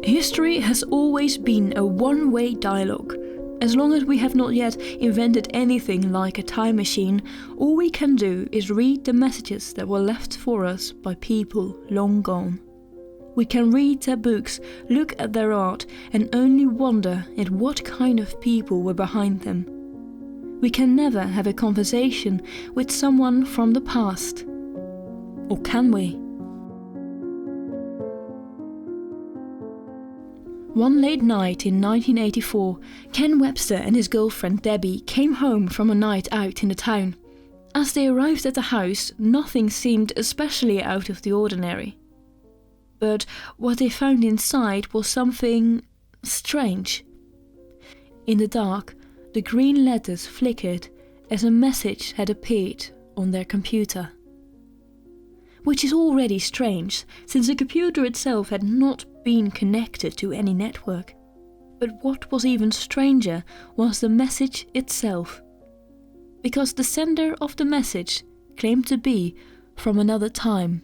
History has always been a one-way dialogue. As long as we have not yet invented anything like a time machine, all we can do is read the messages that were left for us by people long gone. We can read their books, look at their art, and only wonder at what kind of people were behind them. We can never have a conversation with someone from the past. Or can we? One late night in 1984, Ken Webster and his girlfriend Debbie came home from a night out in the town. As they arrived at the house, nothing seemed especially out of the ordinary. But what they found inside was something strange. In the dark, the green letters flickered as a message had appeared on their computer. Which is already strange, since the computer itself had not been connected to any network. But what was even stranger was the message itself. Because the sender of the message claimed to be from another time.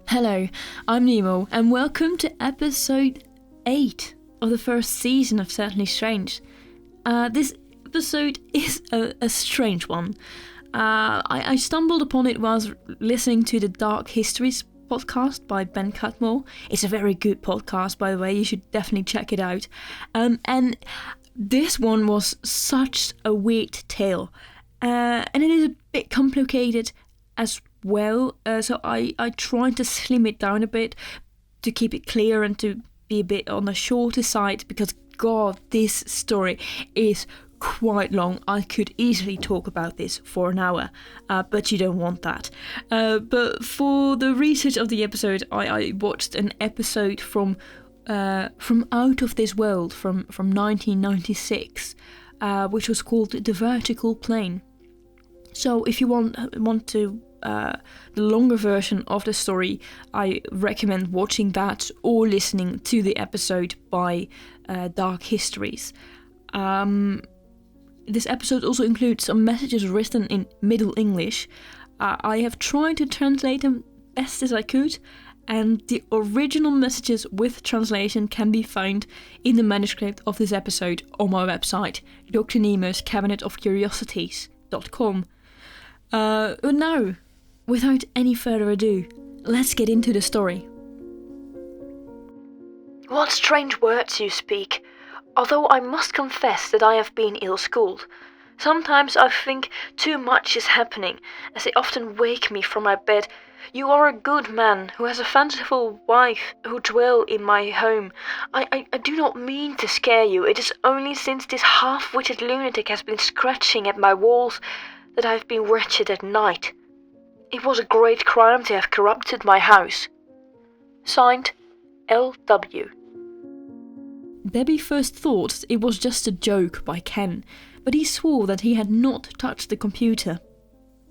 Hello, I'm Nemo, and welcome to episode 8 of the first season of Certainly Strange. This episode is a strange one. I stumbled upon it whilst listening to the Dark Histories podcast by Ben Cutmore. It's a very good podcast, by the way. You should definitely check it out. And this one was such a weird tale. And it is a bit complicated as well. So I tried to slim it down a bit to keep it clear and to be a bit on the shorter side because, God, this story is quite long. I could easily talk about this for an hour, but you don't want that. But for the research of the episode, I watched an episode from Out of This World from 1996, which was called The Vertical Plane. So if you want to the longer version of the story, I recommend watching that or listening to the episode by Dark Histories. This episode also includes some messages written in Middle English. I have tried to translate them best as I could, and the original messages with translation can be found in the manuscript of this episode on my website, drnemoscabinetofcuriosities.com. But now, without any further ado, let's get into the story. What strange words you speak. Although I must confess that I have been ill-schooled. Sometimes I think too much is happening, as they often wake me from my bed. You are a good man, who has a fanciful wife, who dwell in my home. I do not mean to scare you. It is only since this half-witted lunatic has been scratching at my walls that I have been wretched at night. It was a great crime to have corrupted my house. Signed, L.W. Debbie first thought it was just a joke by Ken, but he swore that he had not touched the computer.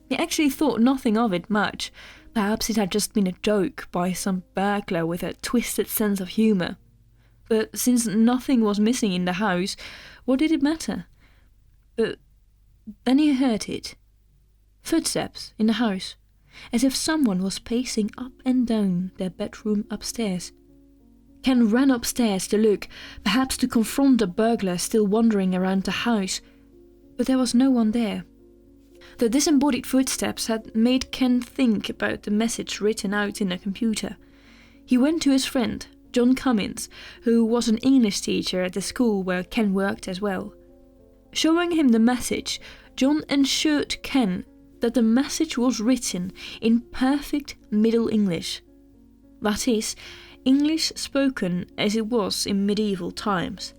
He actually thought nothing of it much. Perhaps it had just been a joke by some burglar with a twisted sense of humour. But since nothing was missing in the house, what did it matter? But then he heard it. Footsteps in the house, as if someone was pacing up and down their bedroom upstairs. Ken ran upstairs to look, perhaps to confront the burglar still wandering around the house, but there was no one there. The disembodied footsteps had made Ken think about the message written out in the computer. He went to his friend, John Cummins, who was an English teacher at the school where Ken worked as well. Showing him the message, John assured Ken that the message was written in perfect Middle English. That is, English spoken as it was in medieval times.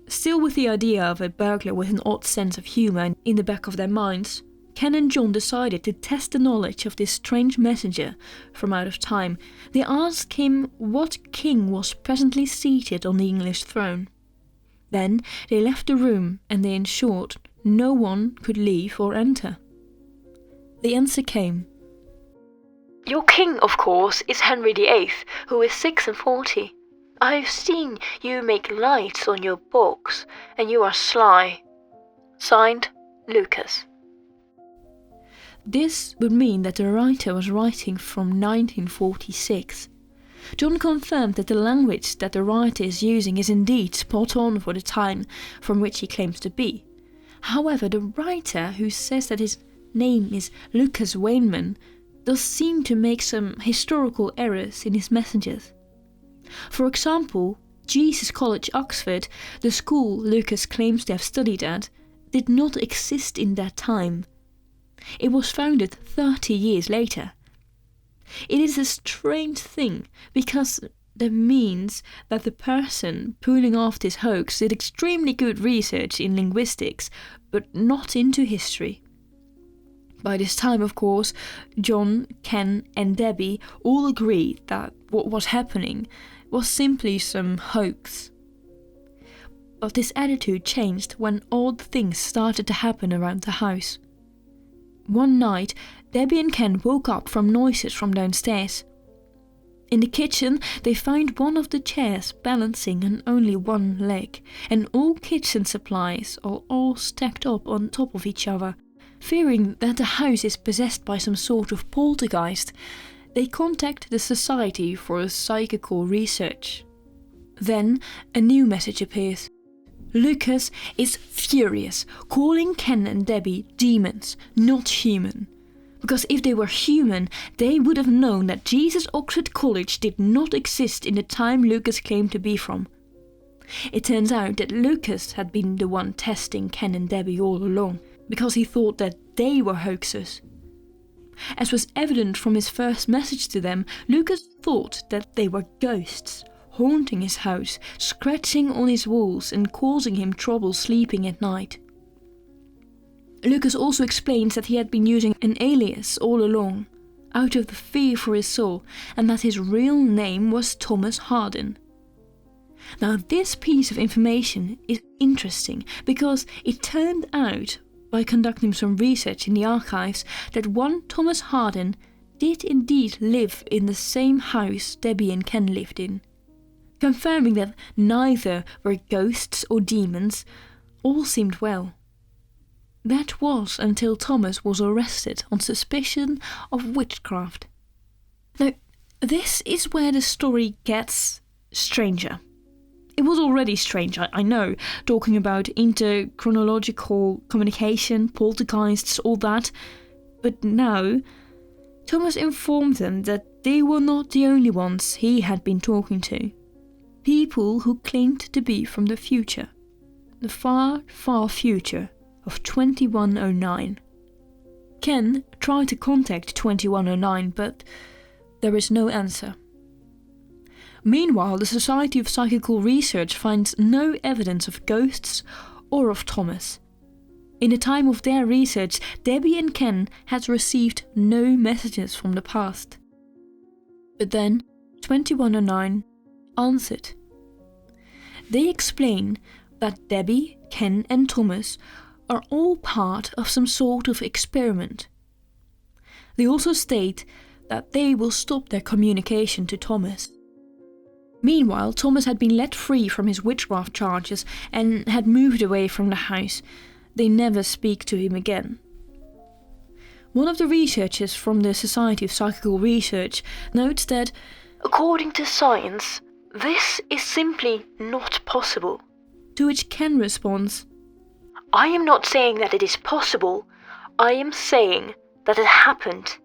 Still with the idea of a burglar with an odd sense of humour in the back of their minds, Ken and John decided to test the knowledge of this strange messenger from out of time. They asked him what king was presently seated on the English throne. Then they left the room and they ensured no one could leave or enter. The answer came. Your king, of course, is Henry VIII, who is 46. I have seen you make lights on your box, and you are sly. Signed, Lucas. This would mean that the writer was writing from 1946. John confirmed that the language that the writer is using is indeed spot on for the time from which he claims to be. However, the writer, who says that his name is Lucas Wayneman, does seem to make some historical errors in his messages. For example, Jesus College, Oxford, the school Lucas claims to have studied at, did not exist in that time. It was founded 30 years later. It is a strange thing, because that means that the person pulling off this hoax did extremely good research in linguistics, but not into history. By this time, of course, John, Ken and Debbie all agreed that what was happening was simply some hoax. But this attitude changed when odd things started to happen around the house. One night, Debbie and Ken woke up from noises from downstairs. In the kitchen, they found one of the chairs balancing on only one leg, and all kitchen supplies are all stacked up on top of each other. Fearing that the house is possessed by some sort of poltergeist, they contact the Society for Psychical Research. Then a new message appears. Lucas is furious, calling Ken and Debbie demons, not human. Because if they were human, they would have known that Jesus Oxford College did not exist in the time Lucas claimed to be from. It turns out that Lucas had been the one testing Ken and Debbie all along, because he thought that they were hoaxers. As was evident from his first message to them, Lucas thought that they were ghosts, haunting his house, scratching on his walls and causing him trouble sleeping at night. Lucas also explains that he had been using an alias all along, out of the fear for his soul, and that his real name was Thomas Harden. Now, this piece of information is interesting because it turned out, by conducting some research in the archives, that one Thomas Harden did indeed live in the same house Debbie and Ken lived in. Confirming that neither were ghosts or demons, all seemed well. That was until Thomas was arrested on suspicion of witchcraft. Now, this is where the story gets stranger. It was already strange, I know, talking about interchronological communication, poltergeists, all that. But now, Thomas informed them that they were not the only ones he had been talking to. People who claimed to be from the future. The far, far future of 2109. Ken tried to contact 2109, but there is no answer. Meanwhile, the Society of Psychical Research finds no evidence of ghosts or of Thomas. In the time of their research, Debbie and Ken had received no messages from the past. But then, 2109 answered. They explain that Debbie, Ken and Thomas are all part of some sort of experiment. They also state that they will stop their communication to Thomas. Meanwhile, Thomas had been let free from his witchcraft charges and had moved away from the house. They never speak to him again. One of the researchers from the Society of Psychical Research notes that, according to science, this is simply not possible. To which Ken responds, I am not saying that it is possible, I am saying that it happened.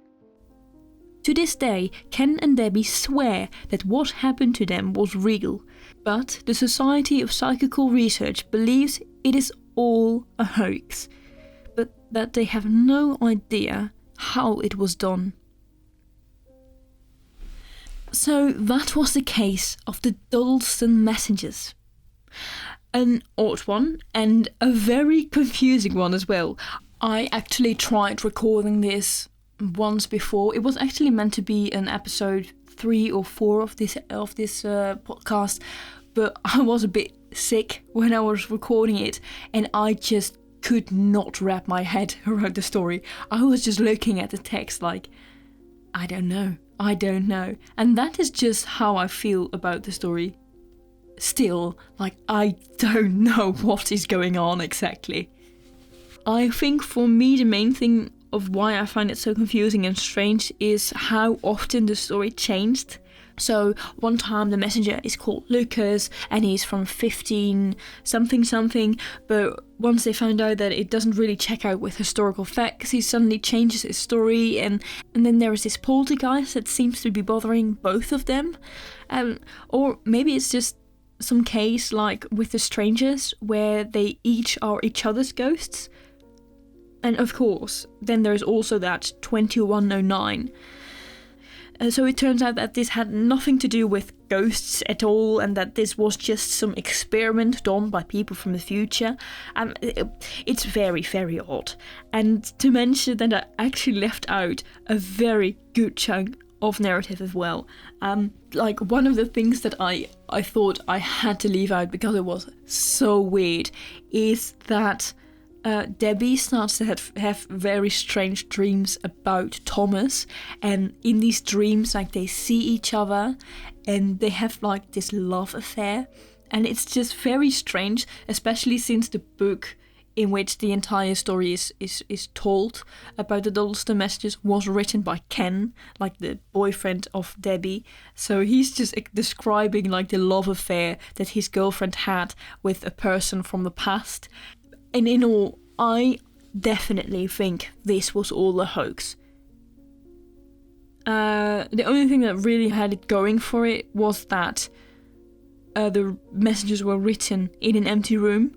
To this day, Ken and Debbie swear that what happened to them was real, but the Society of Psychical Research believes it is all a hoax, but that they have no idea how it was done. So that was the case of the Dalston messengers. An odd one, and a very confusing one as well. I actually tried recording this once before. It was actually meant to be an episode 3 or 4 of this podcast, but I was a bit sick when I was recording it, and I just could not wrap my head around the story. I was just looking at the text like, I don't know. And that is just how I feel about the story. Still, like, I don't know what is going on exactly. I think for me the main thing of why I find it so confusing and strange is how often the story changed. So one time the messenger is called Lucas and he's from 15 something, but once they found out that it doesn't really check out with historical facts, he suddenly changes his story, and then there is this poltergeist that seems to be bothering both of them. Or maybe it's just some case like with the strangers where they each are each other's ghosts. And of course, then there's also that 2109. So it turns out that this had nothing to do with ghosts at all, and that this was just some experiment done by people from the future. It's very, very odd. And to mention that I actually left out a very good chunk of narrative as well. Like one of the things that I thought I had to leave out because it was so weird is that Debbie starts to have very strange dreams about Thomas, and in these dreams, like, they see each other and they have like this love affair, and it's just very strange, especially since the book in which the entire story is told about the Duddleston messages was written by Ken, like the boyfriend of Debbie. So he's just describing like the love affair that his girlfriend had with a person from the past. And in all, I definitely think this was all a hoax. The only thing that really had it going for it was that the messages were written in an empty room,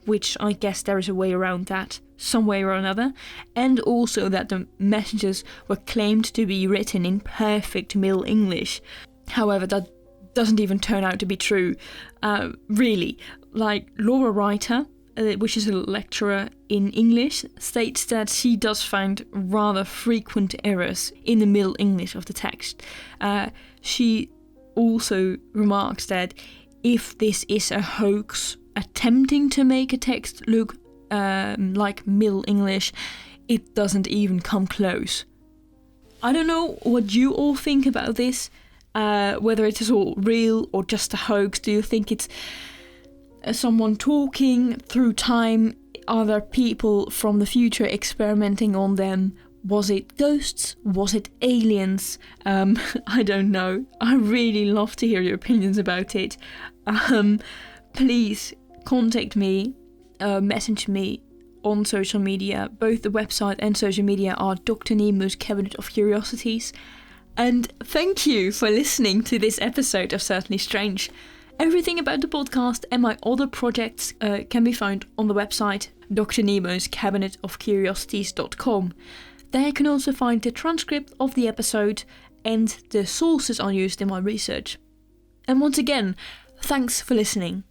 which I guess there is a way around that, some way or another, and also that the messages were claimed to be written in perfect Middle English. However, that doesn't even turn out to be true, really. Like, Laura Reiter, which is a lecturer in English, states that she does find rather frequent errors in the Middle English of the text. She also remarks that if this is a hoax attempting to make a text look like Middle English, it doesn't even come close. I don't know what you all think about this, whether it is all real or just a hoax. Do you think it's someone talking through time? Are there people from the future experimenting on them? Was it ghosts? Was it aliens? I don't know. I really love to hear your opinions about it. Please contact me, message me on social media. Both the website and social media are Dr. Nemo's Cabinet of Curiosities. And thank you for listening to this episode of Certainly Strange. Everything about the podcast and my other projects can be found on the website Dr. Nemo's Cabinet of Curiosities.com. There you can also find the transcript of the episode and the sources I used in my research. And once again, thanks for listening.